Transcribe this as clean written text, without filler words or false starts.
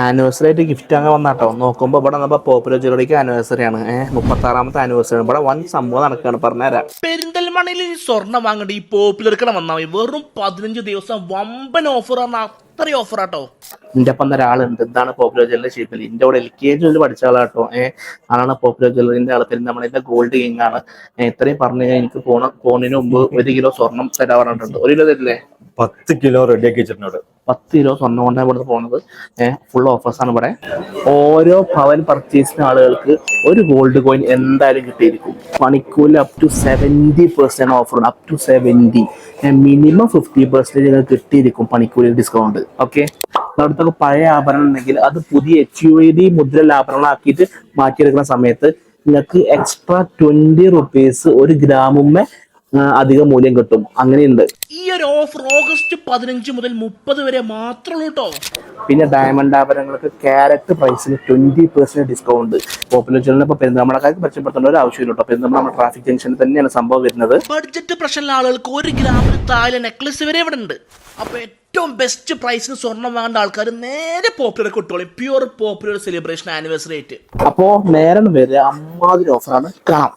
Anniversary ആയിട്ട് gift അങ്ങ് വന്നാട്ടോ. നോക്കുമ്പോൾ ഇവിടെ നമ്മൾ പോപ്പുലർ ജ്വല്ലറിക്ക് ആനിവേഴ്സറി ആണ്. 36ാമത്തെ ആനിവേഴ്സറി ഇവിടെ വൻ സംഭവം നടക്കുകയാണ്. പറഞ്ഞുതരാം. പെരിന്തൽമണ്ണയിൽ ഈ സ്വർണ്ണം വാങ്ങേണ്ട ഈ പോപ്പുലർക്കട വന്നാൽ മതി. വെറും 15 ദിവസം വമ്പൻ ഓഫർ ആണ്. അത്രയും ഓഫറാട്ടോ. എൻ്റെ ഒപ്പം ഒരാളുണ്ട്. എന്താണ് പോപ്പുലർ ജ്വല്ലറി ഷീപ്പിൽ എൻ്റെ കൂടെ LKG പഠിച്ച ആളാട്ടോ. ആളാണ് പോപ്പുലർ ജ്വല്ലറിന്റെ ആൾ. പെരിന്തൽമണ്ണ ഗോൾഡ് കിങ് ആണ്. ഇത്രയും പറഞ്ഞു കഴിഞ്ഞാൽ എനിക്ക് പോണതിന് മുമ്പ് 1 കിലോ സ്വർണം തരാൻ പറഞ്ഞിട്ടുണ്ട്. 1 കിലോ തരില്ലേ? 10 കിലോ റെഡിയാക്കി വെച്ചിട്ടുണ്ട്. 10 കിലോ സ്വർണ്ണം കൊണ്ടാണ് ഇവിടുന്ന് പോകുന്നത്. ഫുൾ ഓഫേഴ്സാണ് ഇവിടെ. ഓരോ പവൻ പർച്ചേസിന് ആളുകൾക്ക് ഒരു ഗോൾഡ് കോയിൻ എന്തായാലും കിട്ടിയിരിക്കും. പണിക്കൂലി up to 70% offer. Up to 70. Minimum 50% നിങ്ങൾക്ക് കിട്ടിയിരിക്കും പണിക്കൂലി ഡിസ്കൗണ്ട്. ഓക്കെ, അടുത്തൊക്കെ പഴയ ആഭരണം ഉണ്ടെങ്കിൽ അത് പുതിയ HUID മുദ്രയുള്ള ആഭരണങ്ങളാക്കിയിട്ട് മാറ്റിയെടുക്കുന്ന സമയത്ത് നിങ്ങൾക്ക് എക്സ്ട്രാ 20 റുപ്പീസ് 1 ഗ്രാമുമ്മേ അധിക മൂല്യം കിട്ടും. അങ്ങനെയുണ്ട്. ഈ ഒരു ഓഫർ ഓഗസ്റ്റ് 15 മുതൽ 30 വരെ മാത്രമേ ഉള്ളൂ കേട്ടോ. പിന്നെ ഡയമണ്ട് ആഭരണങ്ങൾക്ക് ക്യാരറ്റ് പ്രൈസിന് 20% ഡിസ്കൗണ്ട്. പോപ്പുലർ ജ്വല്ലറിന് ഇപ്പോൾ പെരുന്തൽമണ്ണക്കാർക്ക് മെച്ചപ്പെടുത്തേണ്ട ഒരു ആവശ്യമില്ല കേട്ടോ. പെരുന്തൽമണ്ണ നമ്മുടെ ട്രാഫിക് ജംഗ്ഷനിൽ തന്നെയാണ് സംഭവം വരുന്നത്. ബഡ്ജറ്റ് പ്രശ്നമുള്ള ആളുകൾക്ക് 1 ഗ്രാമിന് താഴെ നെക്ലസ് വരെ ഇവിടെ ഉണ്ട്. അപ്പൊ ഏറ്റവും ബെസ്റ്റ് പ്രൈസിന് സ്വർണ്ണം വാങ്ങേണ്ട ആൾക്കാർ നേരെ പോപ്പുലർ കിട്ടോളൂ. പ്യൂർ പോപ്പുലർ സെലിബ്രേഷൻ ആനിവേഴ്സറി ആയിട്ട്. അപ്പോ നേരം വരെ അമ്മാതിരി ഓഫറാണ്. കാണാം.